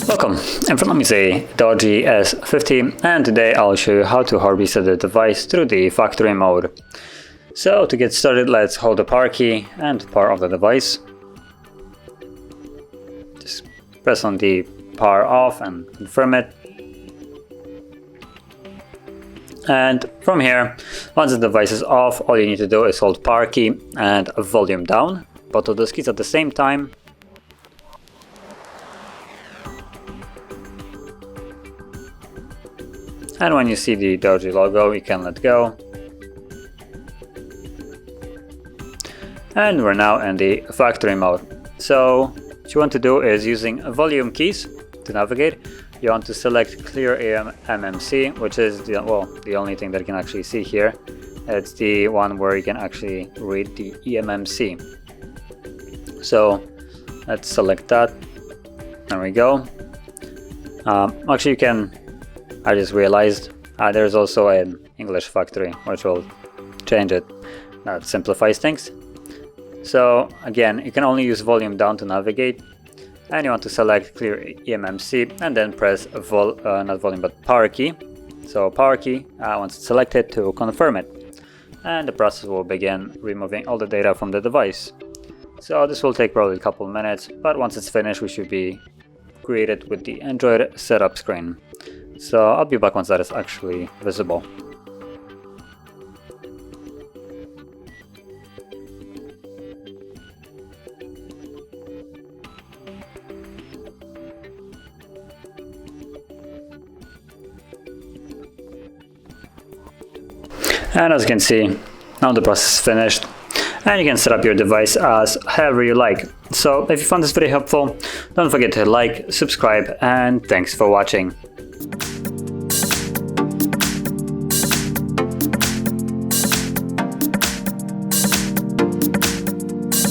Welcome, in front of me is a DOOGEE S50, and today I'll show you how to hard reset the device through the factory mode. So to get started, let's hold the power key and power off the device. Just press on the power off and confirm it. And from here, once the device is off, all you need to do is hold power key and volume down, both of those keys at the same time. And when you see the DOOGEE logo, you can let go. And we're now in the factory mode. So what you want to do is using volume keys to navigate. You want to select clear MMC, which is the only thing that you can actually see here. It's the one where you can actually read the eMMC. So let's select that. There we go. Actually, you can. I just realized there's also an English factory, which will change it. That simplifies things. So again, you can only use volume down to navigate, and you want to select clear eMMC and then press not volume but power key. So power key, once it's selected, to confirm it, and the process will begin removing all the data from the device. So this will take probably a couple of minutes, but once it's finished, we should be greeted with the Android setup screen. So I'll be back once that is actually visible. And as you can see, now the process is finished, and you can set up your device as however you like. So if you found this video helpful, don't forget to like, subscribe, and thanks for watching.